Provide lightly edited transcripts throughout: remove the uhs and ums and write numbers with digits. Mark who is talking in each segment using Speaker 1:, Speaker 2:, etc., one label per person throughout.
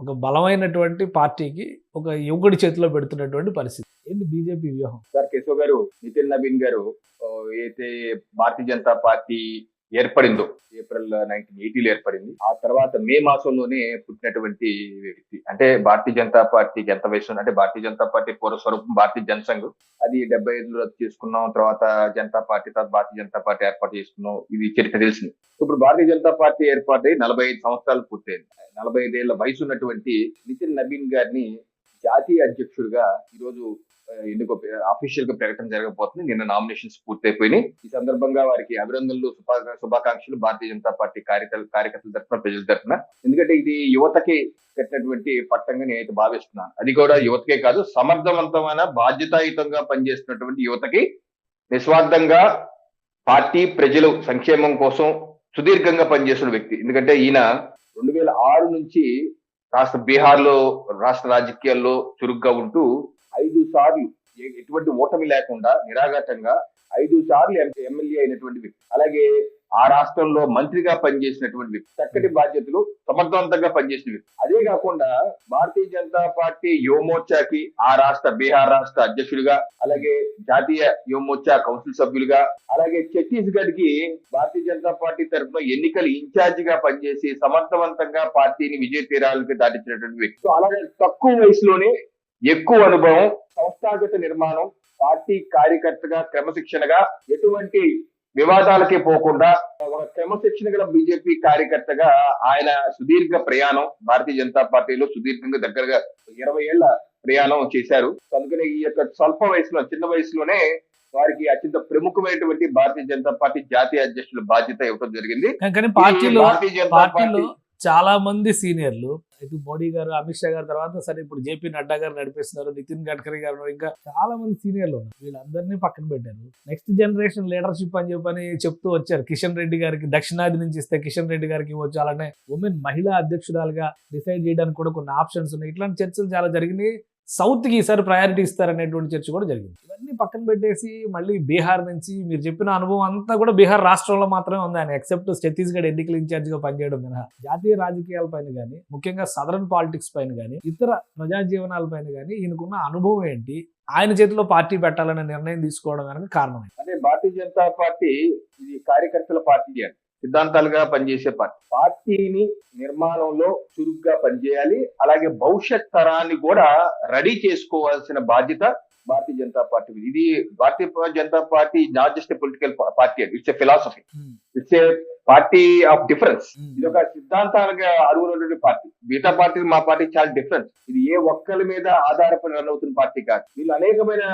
Speaker 1: ఒక బలమైనటువంటి పార్టీకి ఒక యువకుడి చేతిలో పెడుతున్నటువంటి పరిస్థితి. ఏంటి బీజేపీ వ్యూహం?
Speaker 2: సార్ కేశవ్ గారు, నితిన్ నవీన్ గారు అయితే భారతీయ జనతా పార్టీ ఏర్పడిందో ఏప్రిల్ 1980లో ఏర్పడింది. ఆ తర్వాత మే మాసంలోనే పుట్టినటువంటి వ్యక్తి. అంటే భారతీయ జనతా పార్టీకి ఎంత వయసు అంటే భారతీయ జనతా పార్టీ పూర్వస్వరూపం భారతీయ జనసంఘ్. అది 75లో రద్దు చేసుకున్నాం. తర్వాత జనతా పార్టీ, తర్వాత భారతీయ జనతా పార్టీ ఏర్పాటు చేసుకున్నాం. ఇది చరిత్ర తెలిసింది. ఇప్పుడు భారతీయ జనతా పార్టీ ఏర్పాటై 45 సంవత్సరాలు పూర్తయింది. 45 ఏళ్ల వయసు ఉన్నటువంటి నితిన్ నవీన్ గారిని జాతీయ అధ్యక్షుడిగా ఈరోజు ఎన్నిక అఫీషియల్ గా ప్రకటన జరగబోతుంది. నిన్న నామినేషన్స్ పూర్తయిపోయినాయి. ఈ సందర్భంగా వారికి అభినందనలు, శుభాకాంక్షలు భారతీయ జనతా పార్టీ కార్యకర్తల తరఫున, ప్రజల తరఫున. ఎందుకంటే ఇది యువతకి కట్టినటువంటి పట్టంగా నేనైతే భావిస్తున్నాను. అది కూడా యువతకే కాదు, సమర్థవంతమైన బాధ్యతాయుతంగా పనిచేస్తున్నటువంటి యువతకి, నిస్వార్థంగా పార్టీ ప్రజలు సంక్షేమం కోసం సుదీర్ఘంగా పనిచేస్తున్న వ్యక్తి. ఎందుకంటే ఈయన 2006 నుంచి బీహార్ లో రాష్ట్ర రాజకీయాల్లో చురుగ్గా ఉంటూ 5 సార్లు ఎటువంటి ఓటమి లేకుండా నిరాఘాటంగా 5 సార్లు ఎమ్మెల్యే అయినటువంటి వ్యక్తి. అలాగే ఆ రాష్ట్రంలో మంత్రిగా పనిచేసినటువంటి వ్యక్తి. చక్కటి బాధ్యతలు సమర్థవంతంగా పనిచేసిన వ్యక్తి. అదే కాకుండా భారతీయ జనతా పార్టీ యువమోర్చాకి బీహార్ రాష్ట్ర అధ్యక్షుడిగా, అలాగే జాతీయ యువమోర్చా కౌన్సిల్ సభ్యులుగా, అలాగే ఛత్తీస్గఢ్ కి భారతీయ జనతా పార్టీ తరఫున ఎన్నికల ఇన్ఛార్జ్ గా పనిచేసి సమర్థవంతంగా పార్టీని విజయ తీరాలకు దాటించినటువంటి వ్యక్తి. అలాగే తక్కువ వయసులోనే ఎక్కువ అనుభవం, సంస్థాగత నిర్మాణం, పార్టీ కార్యకర్తగా క్రమశిక్షణగా ఎటువంటి వివాదాలకే పోకుండా ఒక క్రమశిక్షణ గల బీజేపీ కార్యకర్తగా ఆయన సుదీర్ఘ ప్రయాణం భారతీయ జనతా పార్టీలో సుదీర్ఘంగా దగ్గరగా 20 ఏళ్ల ప్రయాణం చేశారు. అందుకని ఈ యొక్క చిన్న వయసులోనే వారికి అత్యంత ప్రముఖమైనటువంటి భారతీయ జనతా పార్టీ జాతీయ అధ్యక్షుల బాధ్యత ఇవ్వడం జరిగింది.
Speaker 1: కానీ భారతీయ జనతా పార్టీ చాలా మంది సీనియర్లు, ఇటు మోడీ గారు, అమిత్ షా గారు తర్వాత సరే ఇప్పుడు జేపీ నడ్డా గారు నడిపిస్తున్నారు, నితిన్ గడ్కరీ గారు, ఇంకా చాలా మంది సీనియర్లు ఉన్నారు. వీళ్ళందరినీ పక్కన పెట్టారు. నెక్స్ట్ జనరేషన్ లీడర్షిప్ అని చెప్పని చెప్తూ వచ్చారు. కిషన్ రెడ్డి గారికి దక్షిణాది నుంచి ఇస్తే కిషన్ రెడ్డి గారికి ఇవ్వచ్చు, అలానే ఉమెన్ మహిళా అధ్యక్షురాలుగా డిసైడ్ చేయడానికి కూడా కొన్ని ఆప్షన్స్ ఉన్నాయి. ఇట్లాంటి చర్చలు చాలా జరిగినాయి. సౌత్ కి ఈసారి ప్రయారిటీ ఇస్తారనేటువంటి చర్చ కూడా జరిగింది. ఇవన్నీ పక్కన పెట్టేసి మళ్ళీ బీహార్ నుంచి మీరు చెప్పిన అనుభవం అంతా కూడా బీహార్ రాష్ట్రంలో మాత్రమే ఉంది. ఆయన ఎక్సెప్ట్ ఛత్తీస్గఢ్ ఎన్నికల ఇన్ఛార్జ్ గా పనిచేయడం మినహా జాతీయ రాజకీయాల పైన కానీ, ముఖ్యంగా సదరన్ పాలిటిక్స్ పైన కానీ, ఇతర ప్రజా జీవనాల పైన కానీ ఈయనకున్న అనుభవం ఏంటి? ఆయన చేతిలో పార్టీ పెట్టాలనే నిర్ణయం తీసుకోవడం కనుక కారణం
Speaker 2: అంటే భారతీయ జనతా పార్టీ ఇది కార్యకర్తల పార్టీ అని సిద్ధాంతాలుగా పనిచేసే పార్టీని నిర్మాణంలో చురుగ్గా పనిచేయాలి. అలాగే భవిష్యత్ తరాన్ని కూడా రెడీ చేసుకోవాల్సిన బాధ్యత భారతీయ జనతా పార్టీ. ఇది Bharatiya Janata party not just political party, it's a philosophy, it's a party of difference. ఇది ఒక సిద్ధాంతాలుగా అడుగునటువంటి పార్టీ. మిగతా పార్టీ మా పార్టీ చాలా డిఫరెన్స్. ఇది ఏ ఒక్కరి మీద ఆధారపడి రన్ అవుతున్న పార్టీ కాదు. వీళ్ళు అనేకమైన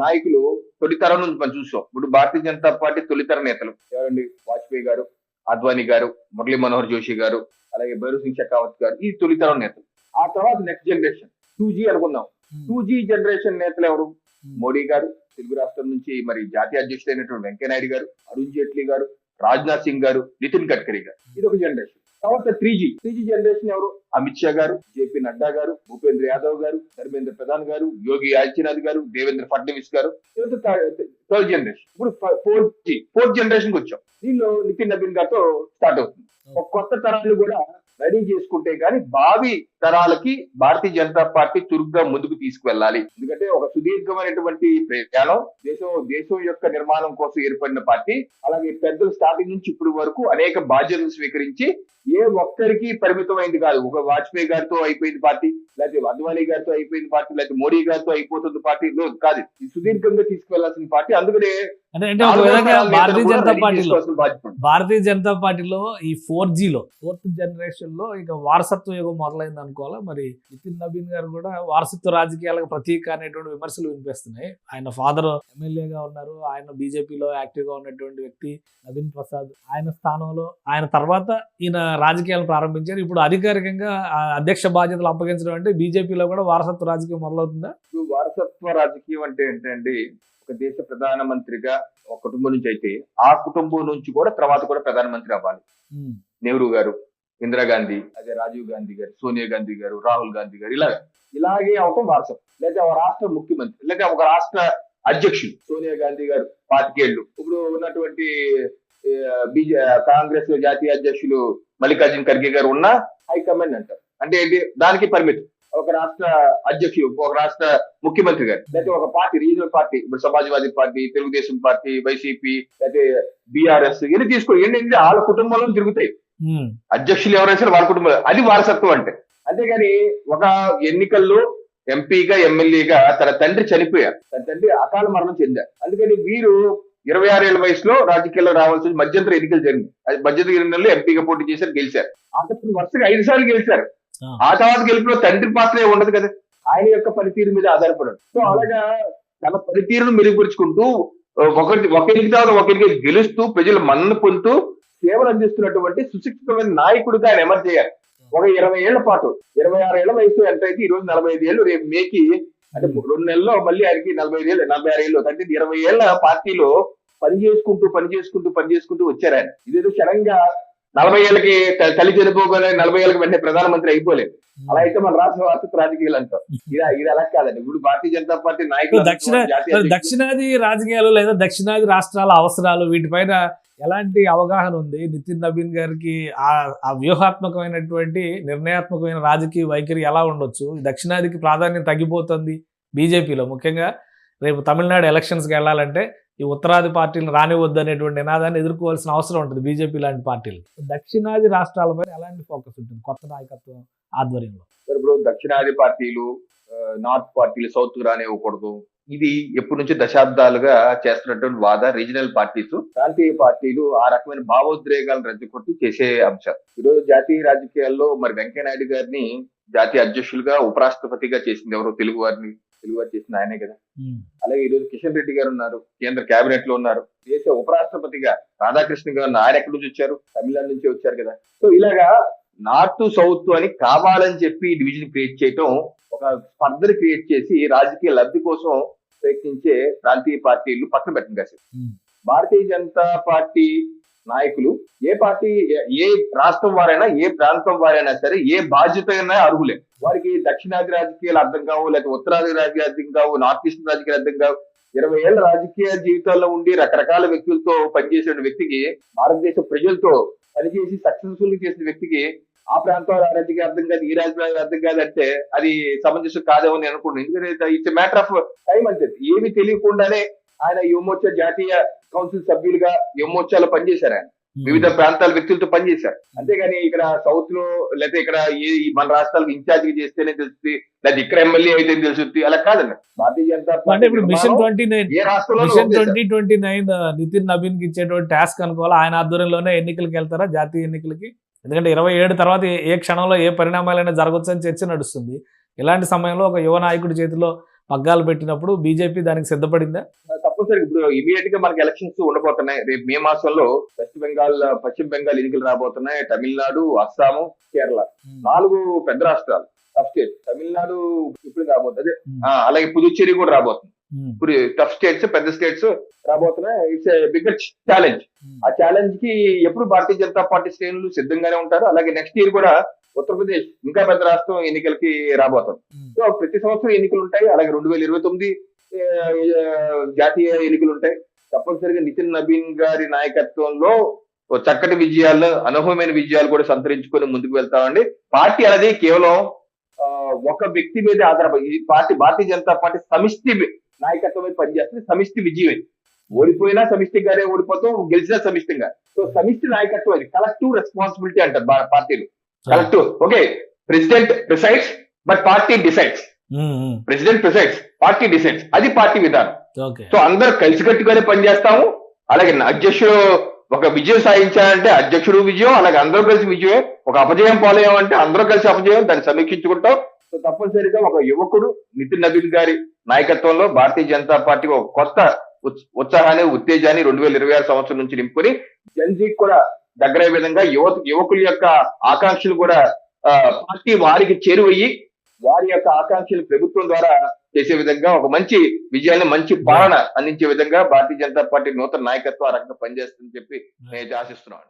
Speaker 2: నాయకులు తొలితరం నుంచి మనం చూసాం. ఇప్పుడు భారతీయ జనతా పార్టీ తొలితర నేతలు ఎవరండి? వాజ్పేయి గారు, అద్వానీ గారు, మురళీ మనోహర్ జోషి గారు, అలాగే భైరవ్ సింగ్ షెకావత్ గారు, ఈ తొలితరం నేతలు. ఆ తర్వాత నెక్స్ట్ జనరేషన్ 2G అనుకుందాం. 2G జనరేషన్ నేతలు ఎవరు? మోడీ గారు, తెలుగు రాష్ట్రం నుంచి మరి జాతీయ అధ్యక్షుడైనటువంటి వెంకయ్యనాయుడు గారు, అరుణ్ జైట్లీ గారు, రాజ్నాథ్ సింగ్ గారు, నితిన్ గడ్కరీ గారు. ఇది ఒక జనరేషన్. తర్వాత 3G జనరేషన్ ఎవరు? అమిత్ షా గారు, జేపీ నడ్డా గారు, భూపేంద్ర యాదవ్ గారు, ధర్మేంద్ర ప్రధాన్ గారు, యోగి ఆదిత్యనాథ్ గారు, దేవేంద్ర ఫడ్నవీస్ గారు. Third generation. ఇప్పుడు 4th జనరేషన్ కి వచ్చాం. దీనిలో నితిన్ నవీన్ గారితో స్టార్ట్ అవుతుంది. ఒక కొత్త తరాన్ని కూడా రెడీ చేసుకుంటే గానీ భావి తరాలకి భారతీయ జనతా పార్టీ చురుగ్గా ముందుకు తీసుకువెళ్ళాలి. ఎందుకంటే ఒక సుదీర్ఘమైనటువంటి ప్రయాణం, దేశం యొక్క నిర్మాణం కోసం ఏర్పడిన పార్టీ. అలాగే పెద్దలు స్టార్టింగ్ నుంచి ఇప్పుడు వరకు అనేక బాధ్యతలు స్వీకరించి ఏ ఒక్కరికి పరిమితమైంది కాదు. ఒక వాజ్పేయి గారితో అయిపోయింది పార్టీ, లేకపోతే అద్వానీ గారితో అయిపోయింది పార్టీ, లేకపోతే మోడీ గారితో అయిపోతుంది పార్టీ కాదు. ఇది సుదీర్ఘంగా తీసుకువెళ్లాల్సిన పార్టీ. అందుకనే
Speaker 1: అంటే ఒక విధంగా భారతీయ జనతా పార్టీలో ఈ 4Gలో 4th జనరేషన్ లో ఇక వారసత్వ యుగం మొదలైంది అనుకోవాలా. మరి నితిన్ నవీన్ గారు కూడా వారసత్వ రాజకీయాలకు ప్రతీక అనేటువంటి విమర్శలు వినిపిస్తున్నాయి. ఆయన ఫాదర్ ఎమ్మెల్యేగా ఉన్నారు, ఆయన బీజేపీలో యాక్టివ్ గా ఉన్నటువంటి వ్యక్తి నవీన్ ప్రసాద్. ఆయన స్థానంలో ఆయన తర్వాత ఈయన రాజకీయాలు ప్రారంభించారు. ఇప్పుడు అధికారికంగా అధ్యక్ష బాధ్యతలు అప్పగించడం అంటే బీజేపీలో కూడా వారసత్వ రాజకీయం మొదలవుతుందా?
Speaker 2: వారసత్వ రాజకీయం అంటే ఏంటండి? ఒక దేశ ప్రధానమంత్రిగా ఒక కుటుంబం నుంచి అయితే ఆ కుటుంబం నుంచి కూడా తర్వాత కూడా ప్రధానమంత్రి అవ్వాలి. నెహ్రూ గారు, ఇందిరాగాంధీ, అదే రాజీవ్ గాంధీ గారు, సోనియా గాంధీ గారు, రాహుల్ గాంధీ గారు, ఇలాగే అవటం వారసత్వం. లేదా ఒక రాష్ట్ర ముఖ్యమంత్రి, లేదా ఒక రాష్ట్ర అధ్యక్షుడు. సోనియా గాంధీ గారు 25 ఏళ్ళు. ఇప్పుడు ఉన్నటువంటి కాంగ్రెస్ జాతీయ అధ్యక్షులు మల్లికార్జున ఖర్గే గారు ఉన్న హైకమాండ్ అంటారు. అంటే ఏంటి, దానికి పరిమితం. ఒక రాష్ట్ర అధ్యక్షుడు, ఒక రాష్ట్ర ముఖ్యమంత్రి గారు, లేకపోతే ఒక పార్టీ, రీజనల్ పార్టీ, ఇప్పుడు Samajwadi party, Telugu Desam party, YCP, లేకపోతే బీఆర్ఎస్, ఇవన్నీ తీసుకో, ఏంటంటే వాళ్ళ కుటుంబంలో తిరుగుతాయి అధ్యక్షులు ఎవరైనా సరే, వాళ్ళ కుటుంబం, అది వారసత్వం అంటే. అంతేగాని ఒక ఎన్నికల్లో ఎంపీగా ఎమ్మెల్యేగా తన తండ్రి చనిపోయారు, తన తండ్రి అకాల మరణం చెందారు, అందుకని వీరు 26 ఏళ్ల వయసులో రాజకీయాల్లో రావాల్సి మధ్యంతర ఎన్నికలు జరిగింది. మధ్యంతర ఎన్నికల్లో ఎంపీగా పోటీ చేశారు, గెలిచారు. అంతప్పుడు వరుసగా 5 సార్లు గెలిచారు. ఆ తర్వాత గెలుపులో తండ్రి పాత్ర ఉండదు కదా, ఆయన యొక్క పనితీరు మీద ఆధారపడదు. సో అలాగా తన పనితీరును మెరుగుపరుచుకుంటూ ఒకరికి తర్వాత ఒకరికి గెలుస్తూ ప్రజల మన్నన పొందుతూ సేవలు అందిస్తున్నటువంటి సుశిక్షితమైన నాయకుడిగా ఆయన ఎమర్జ్ అయ్యారు. ఒక 20 ఏళ్ల పాటు, 26 ఏళ్ల వయసు ఎంత అయితే ఈ రోజు 45 ఏళ్ళు, రేపు మేకి అంటే 2 నెలల్లో మళ్ళీ ఆయనకి 45 ఏళ్ళు, 46 ఏళ్ళు, అంటే 20 ఏళ్ల పార్టీలో పనిచేసుకుంటూ వచ్చారు ఆయన. ఇదేదో క్షణంగా 40 ఏళ్ళకి తల్లి చనిపోగానే 40 ఏళ్ళకి వెంటనే ప్రధానమంత్రి అయిపోలేదు. అలా అయితే మన రాష్ట్ర వారసత్వ రాజకీయాలు అంటాం. ఇది అలా కాదండి. ఇప్పుడు భారతీయ జనతా పార్టీ నాయకులు
Speaker 1: దక్షిణాది రాజకీయాలు లేదా దక్షిణాది రాష్ట్రాల అవసరాలు వీటిపైన ఎలాంటి అవగాహన ఉంది నితిన్ నబీన్ గారికి? ఆ వ్యూహాత్మకమైనటువంటి నిర్ణయాత్మకమైన రాజకీయ వైఖరి ఎలా ఉండొచ్చు? దక్షిణాదికి ప్రాధాన్యం తగ్గిపోతుంది బీజేపీలో, ముఖ్యంగా రేపు తమిళనాడు ఎలక్షన్స్కి వెళ్ళాలంటే ఈ ఉత్తరాది పార్టీలను రానివద్దు అనేటువంటి నినాదాన్ని ఎదుర్కోవాల్సిన అవసరం ఉంటుంది బీజేపీ లాంటి పార్టీలు. దక్షిణాది రాష్ట్రాలపై ఎలాంటి ఫోకస్ ఉంటుంది కొత్త నాయకత్వం ఆధ్వర్యంలో?
Speaker 2: ఇప్పుడు దక్షిణాది పార్టీలు, నార్త్ పార్టీలు సౌత్ రానివ్వకూడదు, ఇది ఎప్పటి నుంచి దశాబ్దాలుగా చేస్తున్నటువంటి వాద. రీజనల్ పార్టీస్, ప్రాంతీయ పార్టీలు ఆ రకమైన భావోద్రేగాలను రెచ్చగొట్టి చేసే అంశాలు. ఈరోజు జాతీయ రాజకీయాల్లో మరి వెంకయ్యనాయుడు గారిని జాతీయ అధ్యక్షులుగా, ఉపరాష్ట్రపతిగా చేసింది ఎవరు? తెలుగువారు చేసింది ఆయనే కదా. అలాగే ఈ రోజు కిషన్ రెడ్డి గారు ఉన్నారు, కేంద్ర కేబినెట్ లో ఉన్నారు. దేశ ఉపరాష్ట్రపతిగా రాధాకృష్ణ గారు ఆయన ఎక్కడి నుంచి వచ్చారు? తమిళనాడు నుంచి వచ్చారు కదా. సో ఇలాగా నార్త్ సౌత్ అని కావాలని చెప్పి డివిజన్ క్రియేట్ చేయటం, ఒక స్పర్ధని క్రియేట్ చేసి రాజకీయ లబ్ధి కోసం ప్రయత్నించే ప్రాంతీయ పార్టీలు పక్కన పెట్టండి కాసేపు. భారతీయ జనతా పార్టీ నాయకులు ఏ పార్టీ, ఏ రాష్ట్రం వారైనా, ఏ ప్రాంతం వారైనా సరే, ఏ బాధ్యత అయినా అర్హులే. వారికి దక్షిణాది రాజకీయాలు అర్థం కావు, లేకపోతే ఉత్తరాది రాజకీయాలు అర్థం కావు, నార్త్ ఈస్ట్ రాజకీయాలు అర్థం కావు. 20 ఏళ్ల రాజకీయ జీవితాల్లో ఉండి రకరకాల వ్యక్తులతో పనిచేసిన వ్యక్తికి, భారతదేశ ప్రజలతో పనిచేసి సక్సెస్ఫుల్ చేసిన వ్యక్తికి ఆ ప్రాంతం రాజకీయ అర్థం కాదు, ఈ రాజకీయ అర్థం కాదంటే అది సమంజసం కాదేమో అని అనుకుంటున్నాను. ఎందుకంటే ఇట్స్ మ్యాటర్ ఆఫ్ టైం అంతే. ఏమి తెలియకుండానే ఆయన యువమోర్చా జాతీయ కౌన్సిల్ సభ్యులుగా యువమోర్చాలో పనిచేశారు. ఆయన వివిధ ప్రాంతాల వ్యక్తులతో పనిచేశారు. అంతేగాని ఇక్కడ సౌత్ లో లేకపోతే ఇక్కడ మన రాష్ట్రాలకు ఇన్ఛార్జ్ చేస్తేనే తెలుస్తుంది, లేదా ఇక్కడ ఎమ్మెల్యే అయితే తెలుస్తుంది, అలా కాదండి. భారతీయ జనతా పార్టీ
Speaker 1: మిషన్ 2029 నితిన్ నబీన్ కి ఇచ్చేటువంటి టాస్క్ అనుకోవాలి. ఆయన ఆధ్వర్యంలోనే ఎన్నికలకు వెళ్తారా, జాతీయ ఎన్నికలకి? ఎందుకంటే 27 తర్వాత ఏ క్షణంలో ఏ పరిణామాలైనా జరగవచ్చు అని చర్చ నడుస్తుంది. ఇలాంటి సమయంలో ఒక యువ నాయకుడి చేతిలో పగ్గాలు పెట్టినప్పుడు బీజేపీ దానికి సిద్ధపడిందా?
Speaker 2: తప్పనిసరి. ఇప్పుడు ఇమీడియట్ గా మనకి ఎలక్షన్స్ ఉండబోతున్నాయి. రేపు మే మాసంలో పశ్చిమ బెంగాల్ ఎన్నికలు రాబోతున్నాయి. తమిళనాడు, అస్సాము, కేరళ, 4 పెద్ద రాష్ట్రాలు, టఫ్ స్టేట్స్. తమిళనాడు ఇప్పుడు రాబోతుంది, అలాగే పుదుచ్చేరి కూడా రాబోతుంది. ఇప్పుడు టఫ్ స్టేట్స్, పెద్ద స్టేట్స్ రాబోతున్నాయి. It's bigger challenge. ఆ ఛాలెంజ్ కి ఎప్పుడు భారతీయ జనతా పార్టీ శ్రేణులు సిద్ధంగానే ఉంటారు. అలాగే నెక్స్ట్ ఇయర్ కూడా ఉత్తరప్రదేశ్ ఇంకా పెద్ద రాష్ట్రం ఎన్నికలకి రాబోతుంది. సో ప్రతి సంవత్సరం ఎన్నికలు ఉంటాయి. అలాగే 2029 జాతీయ ఎన్నికలు ఉంటాయి. తప్పనిసరిగా నితిన్ నబీన్ గారి నాయకత్వంలో చక్కటి విజయాలు, అనూహ్యమైన విజయాలు కూడా సంతరించుకొని ముందుకు వెళ్తామండి. పార్టీ అనేది కేవలం ఒక వ్యక్తి మీద ఆధారపడి, ఈ పార్టీ భారతీయ జనతా పార్టీ సమిష్టి నాయకత్వం మీద పనిచేస్తుంది. సమిష్టి విజయం. ఓడిపోయినా సమిష్టిగానే ఓడిపోతాం, గెలిచినా సమిష్టిగా. సో సమిష్టి నాయకత్వం ఇది. కలెక్టివ్ రెస్పాన్సిబిలిటీ అంటారు పార్టీలు. Collective. Okay, president presides but party decides. President presides, party decides. అది పార్టీ విధానం. సో అందరూ కలిసికట్టుగానే పనిచేస్తాము. అలాగే అధ్యక్షుడు ఒక విజయం సాధించాలంటే అధ్యక్షుడు విజయం, అలాగే అందరూ కలిసి విజయం. ఒక అపజయం పాలయ్యామంటే అందరూ కలిసి అపజయం, దాన్ని సమీక్షించుకుంటాం. సో తప్పనిసరిగా ఒక యువకుడు నితిన్ నబీన్ గారి నాయకత్వంలో భారతీయ జనతా పార్టీ ఒక కొత్త ఉత్సాహాన్ని, ఉత్తేజాన్ని 2026 సంవత్సరం నుంచి నింపుకొని జన్జీకి కూడా దగ్గర విధంగా యువకుల యొక్క ఆకాంక్షలు కూడా పార్టీ వారికి చేరువయ్యి వారి యొక్క ఆకాంక్షలు ప్రభుత్వం ద్వారా చేసే విధంగా ఒక మంచి విజయాన్ని, మంచి పాలన అందించే విధంగా భారతీయ జనతా పార్టీ నూతన నాయకత్వం ఆ రకంగా పనిచేస్తుందని చెప్పి నేను ఆశిస్తున్నాను.